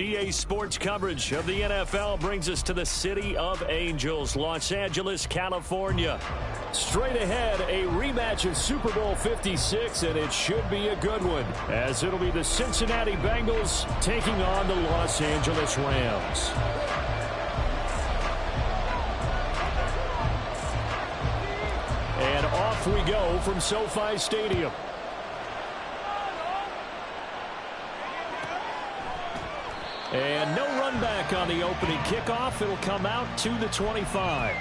EA Sports coverage of the NFL brings us to the City of Angels, Los Angeles, California. Straight ahead, a rematch of Super Bowl 56, and it should be a good one, as it'll be the Cincinnati Bengals taking on the Los Angeles Rams. And off we go from SoFi Stadium. And no run back on the opening kickoff. It'll come out to the 25.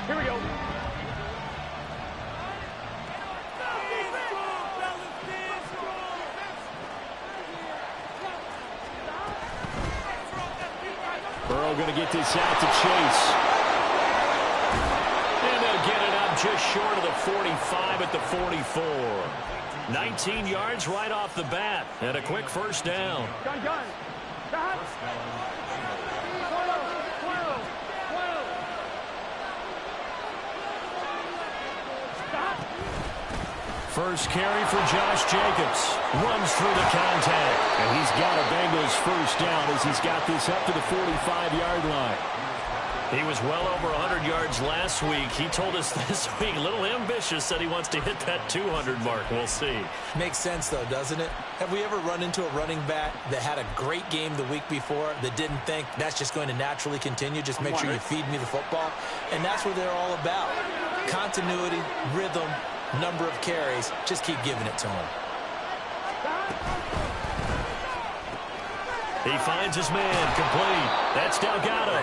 Here we go. Burrow going to get this out to Chase. And they'll get it up just short of the 45 at the 44. 19 yards right off the bat. And a quick first down. Gun. First carry for Josh Jacobs. Runs through the contact. And he's got a Bengals first down as he's got this up to the 45-yard line. He was well over 100 yards last week. He told us this week, a little ambitious, said he wants to hit that 200 mark. We'll see. Makes sense, though, doesn't it? Have we ever run into a running back that had a great game the week before that didn't think that's just going to naturally continue? Just make sure you feed me the football. And that's what they're all about. Continuity, rhythm, number of carries. Just keep giving it to him. He finds his man complete. That's Delgado.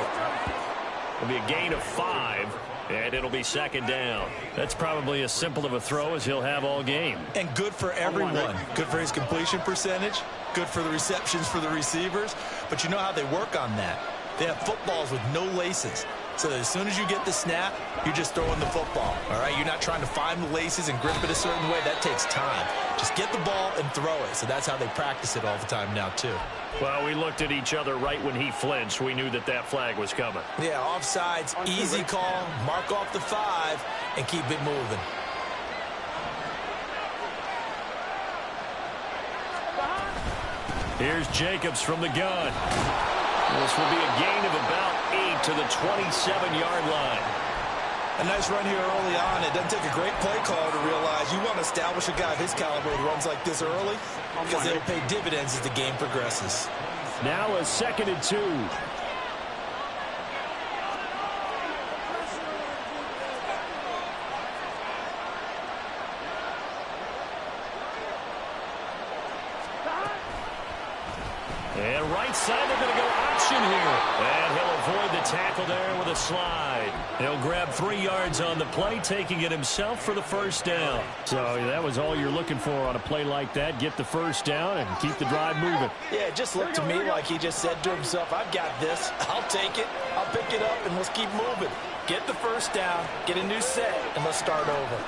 It'll be a gain of 5, and it'll be second down. That's probably as simple of a throw as he'll have all game. And good for everyone. Good for his completion percentage. Good for the receptions for the receivers. But you know how they work on that. They have footballs with no laces. So that as soon as you get the snap, you're just throwing the football. All right, you're not trying to find the laces and grip it a certain way. That takes time. Just get the ball and throw it. So that's how they practice it all the time now, too. Well, we looked at each other right when he flinched. We knew that that flag was coming. Yeah, offsides, easy call. Mark off the 5 and keep it moving. Here's Jacobs from the gun. This will be a gain of about 8 to the 27-yard line. A nice run here early on. It doesn't take a great play caller to realize you want to establish a guy of his caliber who runs like this early because they'll pay dividends as the game progresses. Now a 2nd and 2. And right side, they're going to go option here. And he'll avoid the tackle there with a slide. He'll grab 3 yards on the play, taking it himself for the first down. So that was all you're looking for on a play like that. Get the first down and keep the drive moving. Yeah, it just looked to me like he just said to himself, I've got this. I'll take it. I'll pick it up, and let's keep moving. Get the first down, get a new set, and let's start over.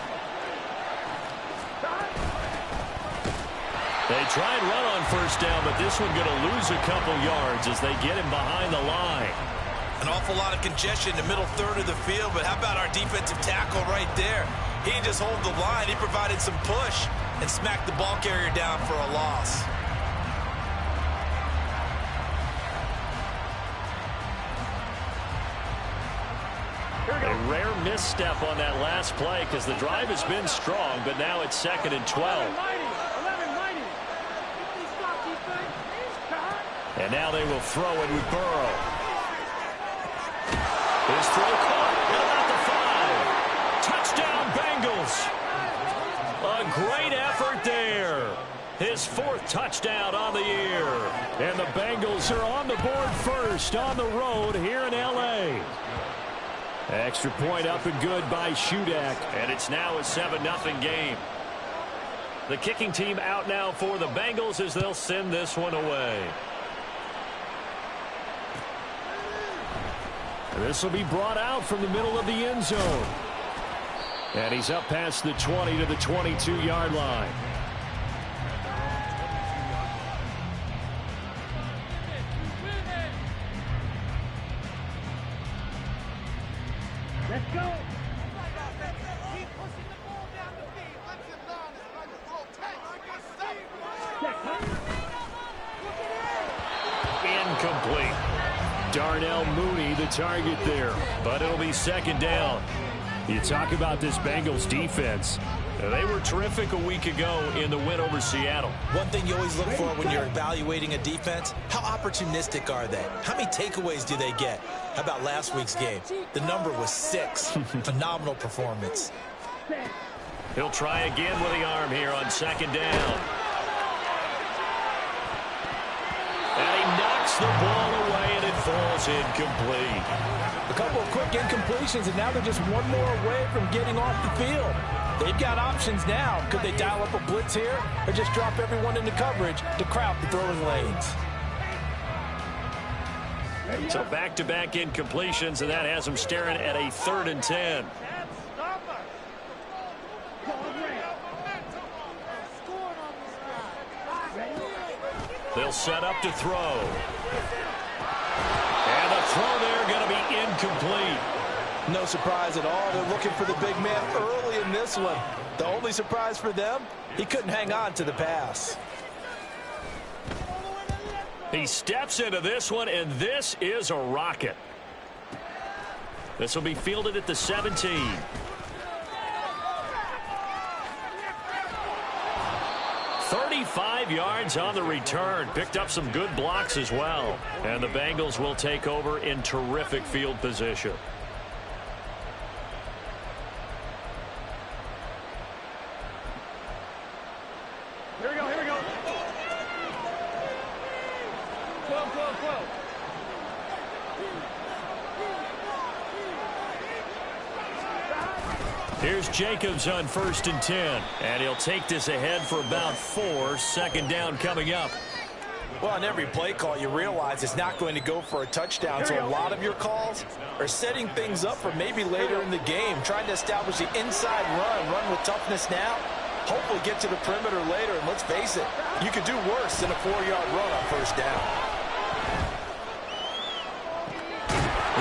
They try and run on first down, but this one going to lose a couple yards as they get him behind the line. An awful lot of congestion in the middle third of the field, but how about our defensive tackle right there? He didn't just hold the line. He provided some push and smacked the ball carrier down for a loss. A rare misstep on that last play because the drive has been strong, but now it's 2nd and 12. And now they will throw it with Burrow. His throw caught at about the 5. Touchdown, Bengals. A great effort there. His 4th touchdown on the year. And the Bengals are on the board first on the road here in L.A. Extra point up and good by Shudak. And it's now a 7-0 game. The kicking team out now for the Bengals as they'll send this one away. This will be brought out from the middle of the end zone. And he's up past the 20 to the 22-yard line. Incomplete. Darnell Mooney the target there, but it'll be second down. You talk about this Bengals defense. They were terrific a week ago in the win over Seattle. One thing you always look for when you're evaluating a defense, how opportunistic are they? How many takeaways do they get? How about last week's game? The number was 6. Phenomenal performance. He'll try again with the arm here on second down. And he knocks the ball away, and it falls incomplete. A couple of quick incompletions, and now they're just one more away from getting off the field. They've got options now. Could they dial up a blitz here or just drop everyone into coverage to crowd the throwing lanes? So back-to-back incompletions, and that has them staring at a 3rd and 10. They'll set up to throw. And the throw there going to be incomplete. No surprise at all. They're looking for the big man early in this one. The only surprise for them, he couldn't hang on to the pass. He steps into this one, and this is a rocket. This will be fielded at the 17. "35 yards on the return. Picked up some good blocks as well. And the Bengals will take over in terrific field position. Here we go, here we go. 12, 12, 12. Here's Jacobs on 1st and 10. And he'll take this ahead for about 4. Second down coming up. Well, on every play call, you realize it's not going to go for a touchdown. So a lot of your calls are setting things up for maybe later in the game, trying to establish the inside run with toughness now. Hopefully get to the perimeter later, and let's face it, you could do worse than a 4-yard run on 1st down.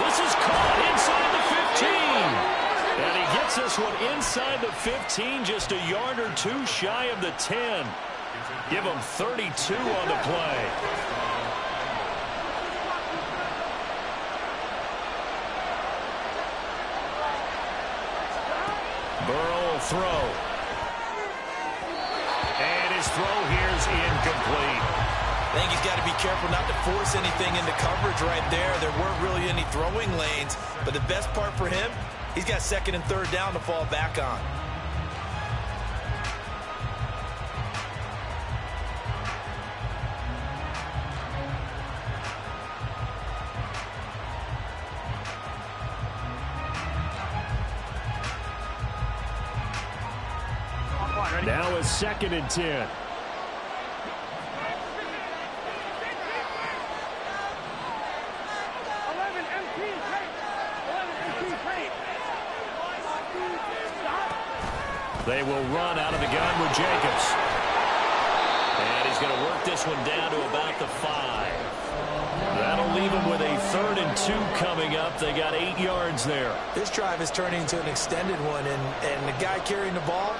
This is caught inside the 15. And he gets this one inside the 15, just a yard or 2 shy of the 10. Give him 32 on the play. Burrow will throw. And his throw here is incomplete. I think he's got to be careful not to force anything into coverage right there. There weren't really any throwing lanes, but the best part for him, he's got 2nd and 3rd down to fall back on. Now is 2nd and 10. 11 MT tape. 11 MT tape. They will run out of the gun with Jacobs. And he's going to work this one down to about the 5. That'll leave him with a 3rd and 2 coming up. They got 8 yards there. This drive is turning into an extended one, and the guy carrying the ball,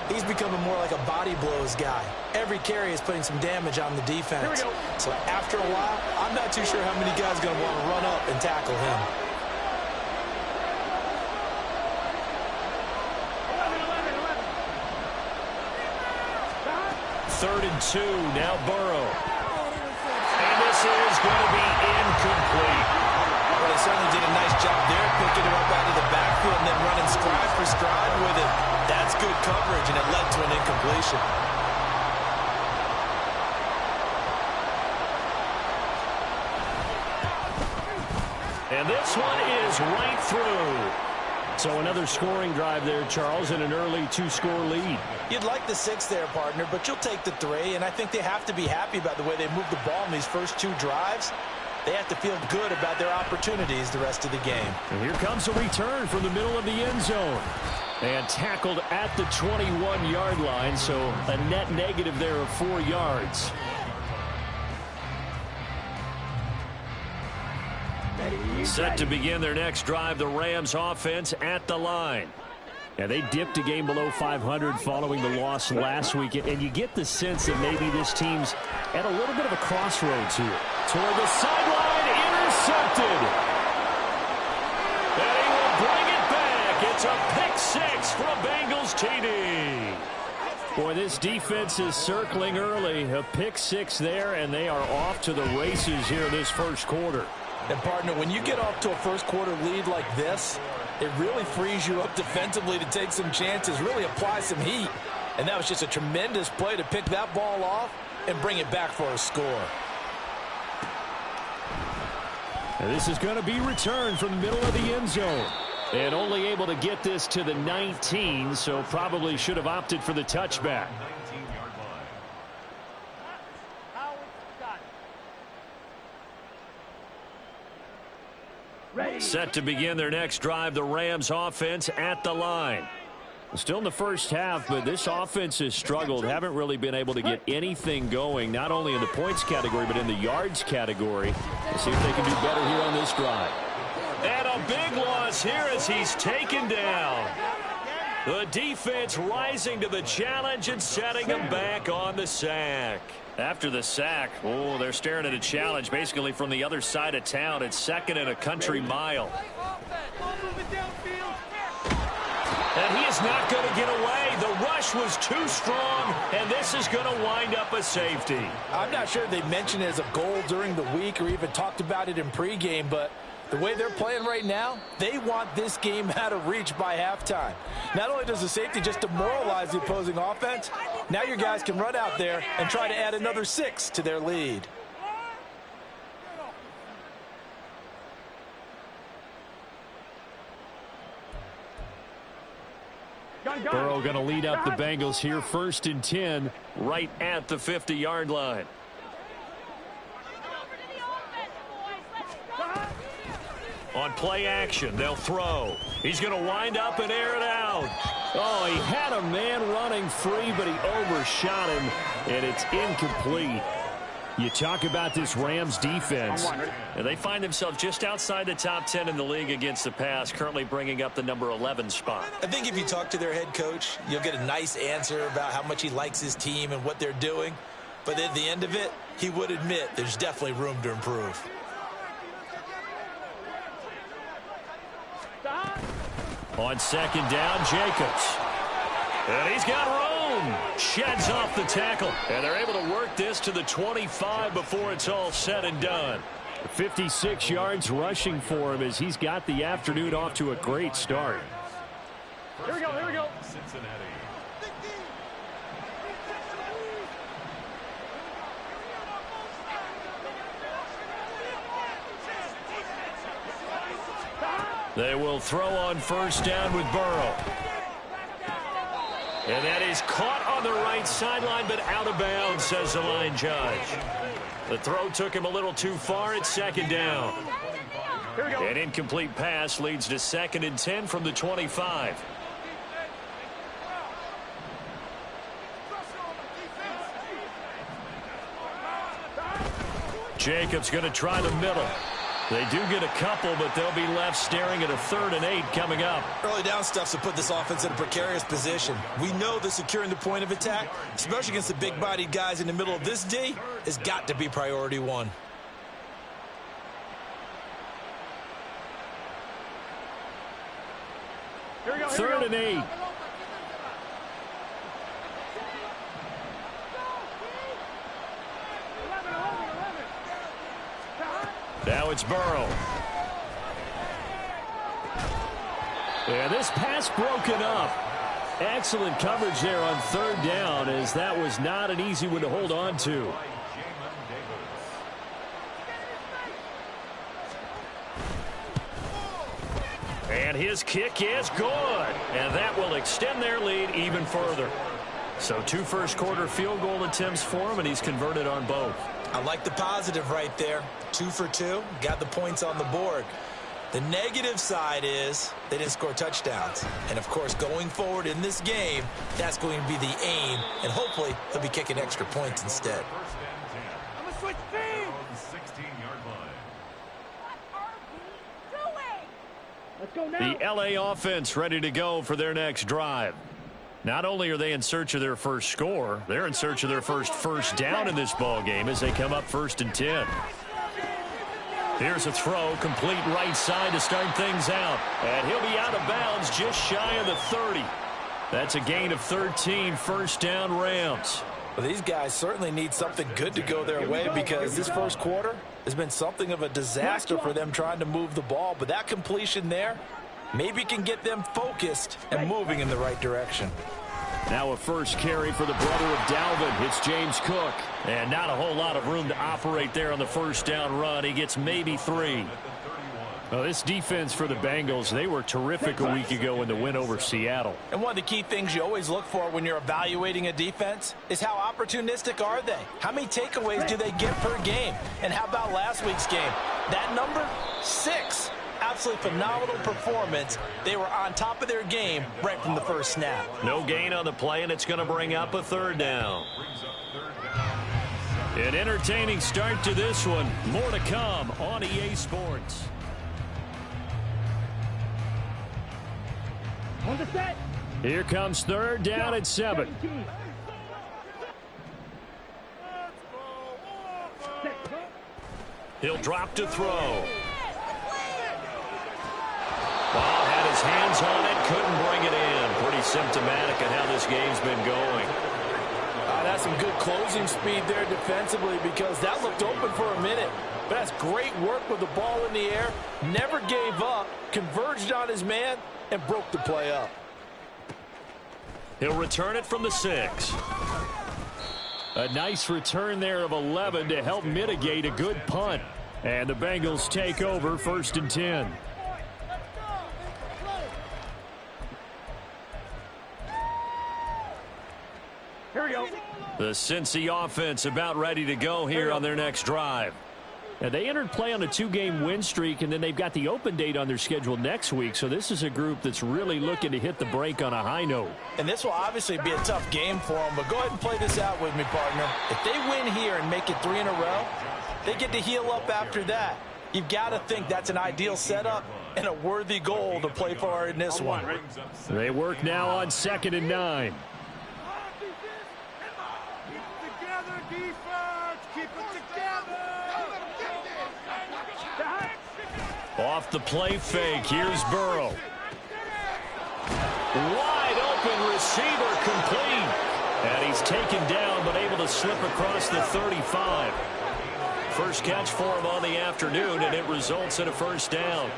he's becoming more like a body blows guy. Every carry is putting some damage on the defense. So after a while, I'm not too sure how many guys are going to want to run up and tackle him. 3rd and 2, now Burrow. And this is going to be incomplete. Well, they certainly did a nice job there, picking him up out of the backfield and then running stride for stride with it. That's good coverage, and it led to an incompletion. And this one is right through. So another scoring drive there, Charles, and an early 2-score lead. You'd like the 6 there, partner, but you'll take the 3, and I think they have to be happy about the way they moved the ball in these first 2 drives. They have to feel good about their opportunities the rest of the game. And here comes a return from the middle of the end zone. And tackled at the 21-yard line, so a net negative there of 4 yards. Set to begin their next drive, the Rams offense at the line. Yeah, they dipped a game below 500 following the loss last week, and you get the sense that maybe this team's at a little bit of a crossroads here. Toward the sideline, intercepted. And he will bring it back. It's a pick six for a Bengals TD. Boy, this defense is circling early. A pick six there, and they are off to the races here in this first quarter. And, partner, when you get off to a first-quarter lead like this, it really frees you up defensively to take some chances, really apply some heat. And that was just a tremendous play to pick that ball off and bring it back for a score. And this is going to be returned from the middle of the end zone. And only able to get this to the 19, so probably should have opted for the touchback. Set to begin their next drive, the Rams offense at the line. Still in the first half, but this offense has struggled. Haven't really been able to get anything going, not only in the points category, but in the yards category. Let's see if they can do better here on this drive. And a big loss here as he's taken down. The defense rising to the challenge and setting him back on the sack. After the sack, oh, they're staring at a challenge basically from the other side of town. It's second and a country mile. And he is not going to get away. The rush was too strong, and this is going to wind up a safety. I'm not sure they mentioned it as a goal during the week or even talked about it in pregame, but the way they're playing right now, they want this game out of reach by halftime. Not only does the safety just demoralize the opposing offense, now your guys can run out there and try to add another 6 to their lead. Burrow going to lead up the Bengals here, 1st and 10, right at the 50-yard line. On play action, they'll throw. He's going to wind up and air it out. Oh, he had a man running free, but he overshot him, and it's incomplete. You talk about this Rams defense. And they find themselves just outside the top 10 in the league against the pass, currently bringing up the number 11 spot. I think if you talk to their head coach, you'll get a nice answer about how much he likes his team and what they're doing. But at the end of it, he would admit there's definitely room to improve. On second down, Jacobs. And he's got room. Sheds off the tackle. And they're able to work this to the 25 before it's all said and done. 56 yards rushing for him as he's got the afternoon off to a great start. Here we go, here we go. They will throw on first down with Burrow. And that is caught on the right sideline, but out of bounds, says the line judge. The throw took him a little too far. It's second down. An incomplete pass leads to 2nd and 10 from the 25. Jacobs going to try the middle. They do get a couple, but they'll be left staring at a 3rd and 8 coming up. Early down stuff to put this offense in a precarious position. We know that securing the point of attack, especially against the big-bodied guys in the middle of this D, has got to be priority 1. Here we go, 3rd and 8. Now it's Burrow. And this pass broken up. Excellent coverage there on 3rd down, as that was not an easy one to hold on to. And his kick is good. And that will extend their lead even further. So 2 first-quarter field goal attempts for him, and he's converted on both. I like the positive right there. 2 for 2. Got the points on the board. The negative side is they didn't score touchdowns. And, of course, going forward in this game, that's going to be the aim. And hopefully he'll be kicking extra points instead. I'm going to switch teams. Let's go now. The LA offense ready to go for their next drive. Not only are they in search of their first score, they're in search of their first down in this ball game as they come up 1st and 10. Here's a throw, complete right side to start things out. And he'll be out of bounds just shy of the 30. That's a gain of 13, 1st down Rams. Well, these guys certainly need something good to go their way because this first quarter has been something of a disaster for them trying to move the ball. But that completion there maybe can get them focused and moving in the right direction. Now a first carry for the brother of Dalvin. It's James Cook. And not a whole lot of room to operate there on the 1st down run. He gets maybe 3. Well, this defense for the Bengals, they were terrific a week ago in the win over Seattle. And one of the key things you always look for when you're evaluating a defense is how opportunistic are they? How many takeaways do they get per game? And how about last week's game? That number, 6. Absolutely phenomenal performance. They were on top of their game right from the first snap. No gain on the play, and it's going to bring up a 3rd down. An entertaining start to this one. More to come on EA Sports. On the set. Here comes 3rd down at 7. He'll drop to throw. Ball had his hands on it, couldn't bring it in. Pretty symptomatic of how this game's been going. That's some good closing speed there defensively because that looked open for a minute. But that's great work with the ball in the air. Never gave up, converged on his man, and broke the play up. He'll return it from the 6. A nice return there of 11 to help mitigate a good punt. And the Bengals take over 1st and 10. Here we go. The Cincy offense about ready to go here on their next drive. Now, they entered play on a 2-game win streak, and then they've got the open date on their schedule next week. So this is a group that's really looking to hit the break on a high note. And this will obviously be a tough game for them, but go ahead and play this out with me, partner. If they win here and make it 3 in a row, they get to heal up after that. You've got to think that's an ideal setup and a worthy goal to play for in this one. They work now on 2nd and 9. Off the play fake, here's Burrow. Wide open receiver complete. And he's taken down but able to slip across the 35. First catch for him on the afternoon, and it results in a 1st down.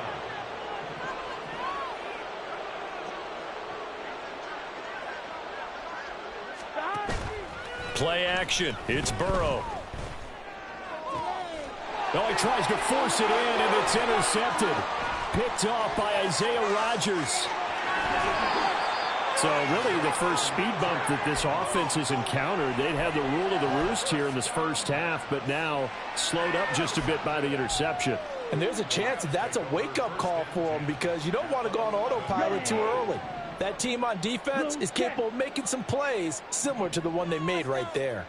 Play action, it's Burrow. Oh, he tries to force it in, and it's intercepted. Picked off by Isaiah Rodgers. So really the first speed bump that this offense has encountered. They'd had the rule of the roost here in this first half, but now slowed up just a bit by the interception. And there's a chance that that's a wake-up call for them because you don't want to go on autopilot too early. That team on defense is capable of making some plays similar to the one they made right there.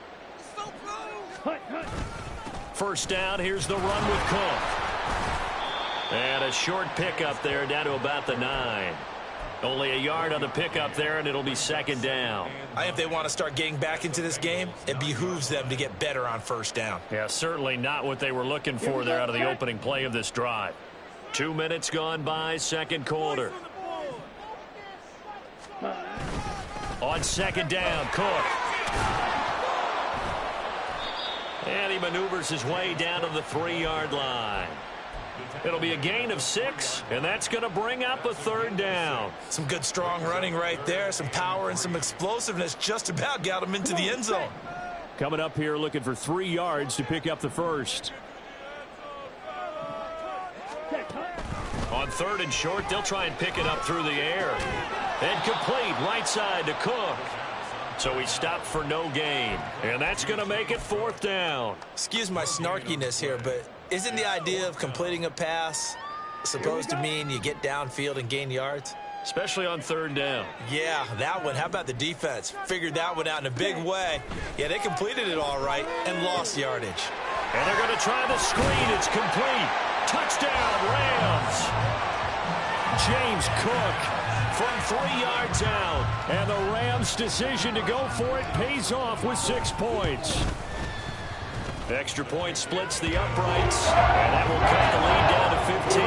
First down, here's the run with Cook. And a short pickup there down to about the 9. Only a yard on the pickup there, and it'll be 2nd down. I think if they want to start getting back into this game, it behooves them to get better on 1st down. Yeah, certainly not what they were looking for there out of the opening play of this drive. 2 minutes gone by, 2nd quarter. On 2nd down, Cook. And he maneuvers his way down to the 3-yard line. It'll be a gain of 6, and that's going to bring up a 3rd down. Some good strong running right there. Some power and some explosiveness just about got him into the end zone. Coming up here looking for 3 yards to pick up the 1st. On 3rd and short, they'll try and pick it up through the air. And complete, right side to Cook. So he stopped for no gain. And that's going to make it 4th down. Excuse my snarkiness here, but isn't the idea of completing a pass supposed to mean you get downfield and gain yards? Especially on 3rd down. Yeah, that one. How about the defense? Figured that one out in a big way. Yeah, they completed it all right and lost yardage. And they're going to try the screen. It's complete. Touchdown, Rams. James Cook from 3 yards out. And the Rams' decision to go for it pays off with 6 points. Extra point splits the uprights, and that will cut the lead down to 15.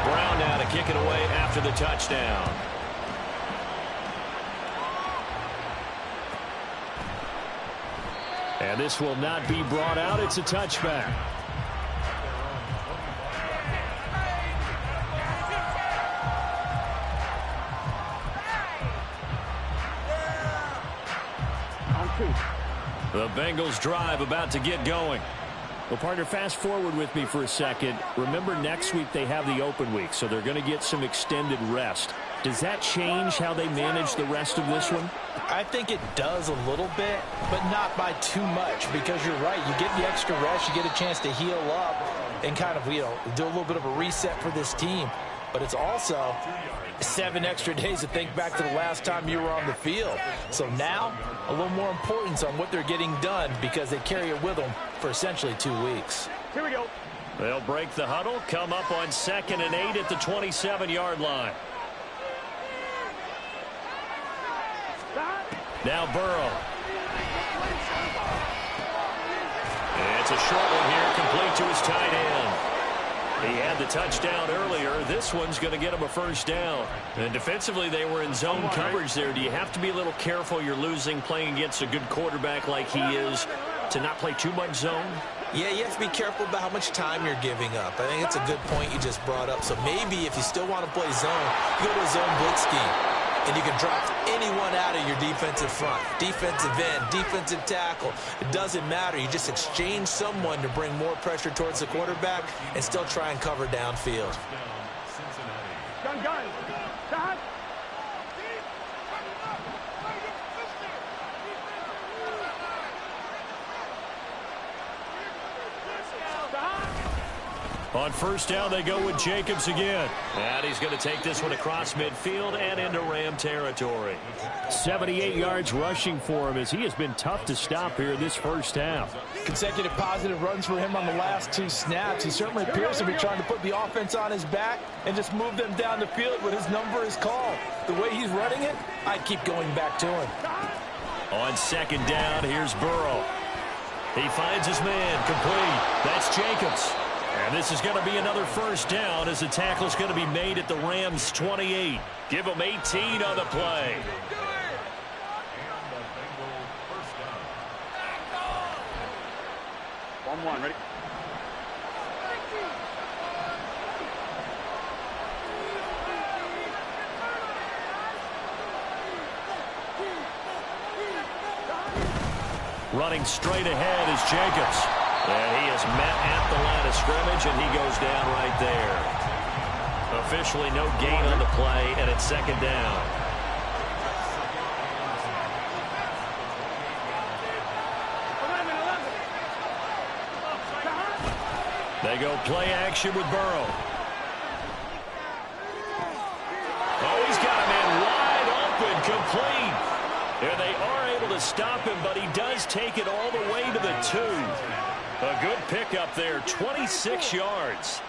Brown now to kick it away after the touchdown. And this will not be brought out. It's a touchback. The Bengals drive about to get going. Well, partner, fast forward with me for a second. Remember, next week they have the open week, so they're going to get some extended rest. Does that change how they manage the rest of this one? I think it does a little bit, but not by too much, because you're right. You get the extra rest, you get a chance to heal up and kind of, do a little bit of a reset for this team. But it's also 7 extra days to think back to the last time you were on the field. So now, a little more importance on what they're getting done because they carry it with them for essentially 2 weeks. Here we go. They'll break the huddle, come up on 2nd and 8 at the 27-yard line. Now Burrow. It's a short one here, complete to his tight end. He had the touchdown earlier. This one's going to get him a first down. And defensively, they were in zone coverage there. Do you have to be a little careful? You're losing playing against a good quarterback like he is to not play too much zone? Yeah, you have to be careful about how much time you're giving up. I think it's a good point you just brought up. So maybe if you still want to play zone, you go to a zone blitz scheme. And you can drop anyone out of your defensive front, defensive end, defensive tackle. It doesn't matter. You just exchange someone to bring more pressure towards the quarterback and still try and cover downfield. Gun, gun. Stop. On first down, they go with Jacobs again. And he's going to take this one across midfield and into Ram territory. 78 yards rushing for him as he has been tough to stop here in this first half. Consecutive positive runs for him on the last 2 snaps. He certainly appears to be trying to put the offense on his back and just move them down the field when his number is called. The way he's running it, I'd keep going back to him. On 2nd down, here's Burrow. He finds his man, complete. That's Jacobs. And this is going to be another first down as the tackle's going to be made at the Rams' 28. Give them 18 on the play. One, ready? Running straight ahead is Jacobs. And he is met at the line of scrimmage, and he goes down right there. Officially no gain on the play, and it's 2nd down. They go play action with Burrow. Oh, he's got a man wide open, complete. And they are able to stop him, but he does take it all the way to the 2. A good pickup there, 26 yards.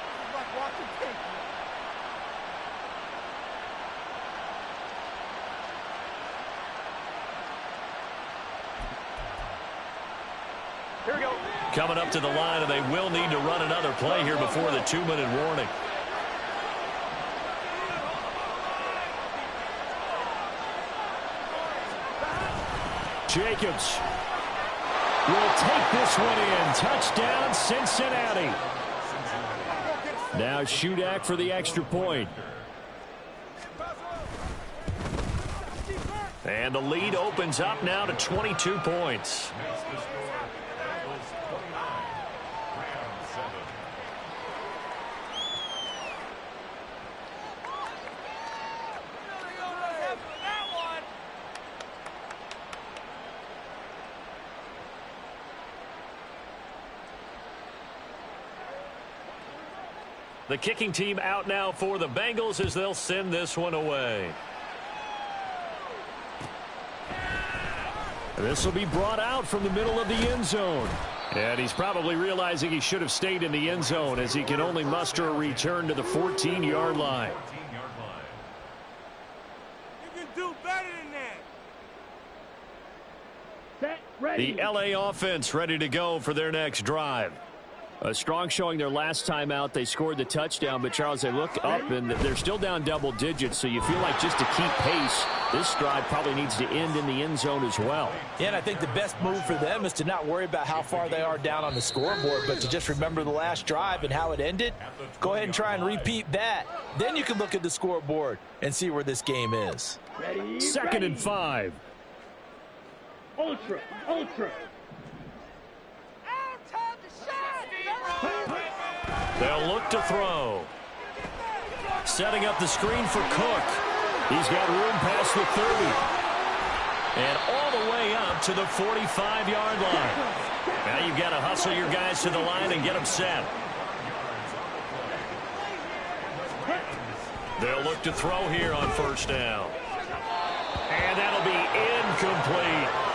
Here we go. Coming up to the line, and they will need to run another play here before the 2-minute warning. Jacobs will take this one in. Touchdown, Cincinnati. Now Shudak for the extra point. And the lead opens up now to 22 points. The kicking team out now for the Bengals as they'll send this one away. This will be brought out from the middle of the end zone. And he's probably realizing he should have stayed in the end zone as he can only muster a return to the 14-yard line. You can do better than that. Set, ready. The LA offense ready to go for their next drive. A strong showing their last time out. They scored the touchdown, but, Charles, they look up, and they're still down double digits, so you feel like just to keep pace, this drive probably needs to end in the end zone as well. Yeah, and I think the best move for them is to not worry about how far they are down on the scoreboard, but to just remember the last drive and how it ended. Go ahead and try and repeat that. Then you can look at the scoreboard and see where this game is. Ready, Second and 5. Ultra, ultra. They'll look to throw. Setting up the screen for Cook. He's got room past the 30. And all the way up to the 45-yard line. Now you've got to hustle your guys to the line and get them set. They'll look to throw here on first down. And that'll be incomplete.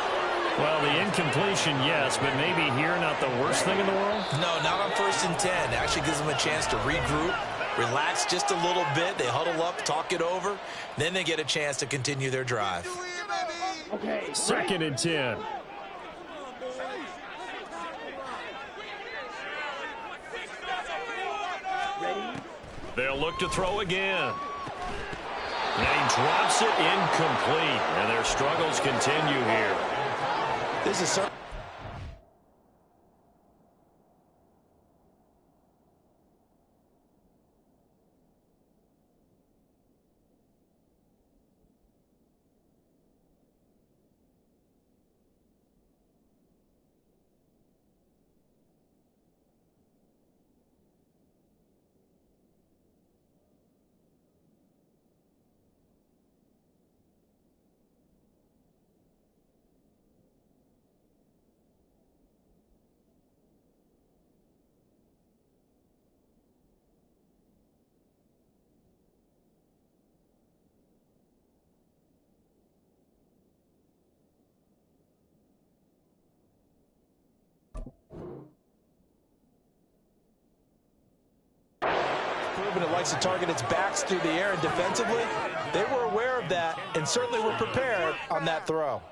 Well, the incompletion, yes, but maybe here not the worst thing in the world? No, not on 1st and 10. It actually gives them a chance to regroup, relax just a little bit. They huddle up, talk it over. Then they get a chance to continue their drive. Okay. Second and 10. Ready. They'll look to throw again. And he drops it incomplete. And their struggles continue here. This is certainly... proven it likes to target its backs through the air and defensively. They were aware of that and certainly were prepared on that throw.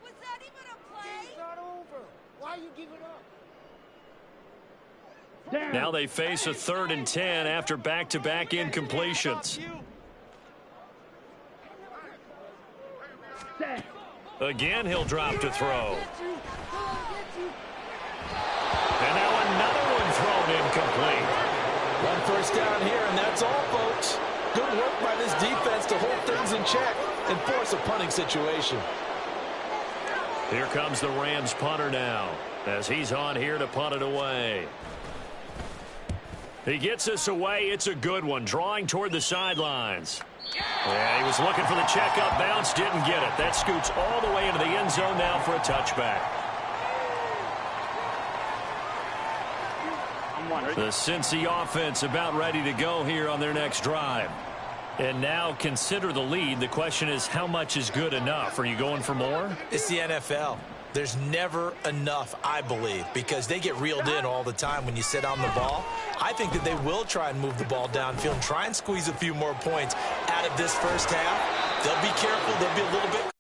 Was that even a play? It's not over. Why you give it up? Down. Now they face a 3rd and 10 after back-to-back incompletions. Set. Again, he'll drop to throw. And now another one thrown incomplete. One first down here, and that's all, folks. Good work by this defense to hold things in check and force a punting situation. Here comes the Rams punter now as he's on here to punt it away. He gets this away. It's a good one, drawing toward the sidelines. Yeah, he was looking for the checkup bounce, didn't get it. That scoots all the way into the end zone now for a touchback. The Cincy offense about ready to go here on their next drive. And now consider the lead. The question is, how much is good enough? Are you going for more? It's the NFL. There's never enough, I believe, because they get reeled in all the time when you sit on the ball. I think that they will try and move the ball downfield and try and squeeze a few more points out of this first half. They'll be careful. They'll be a little bit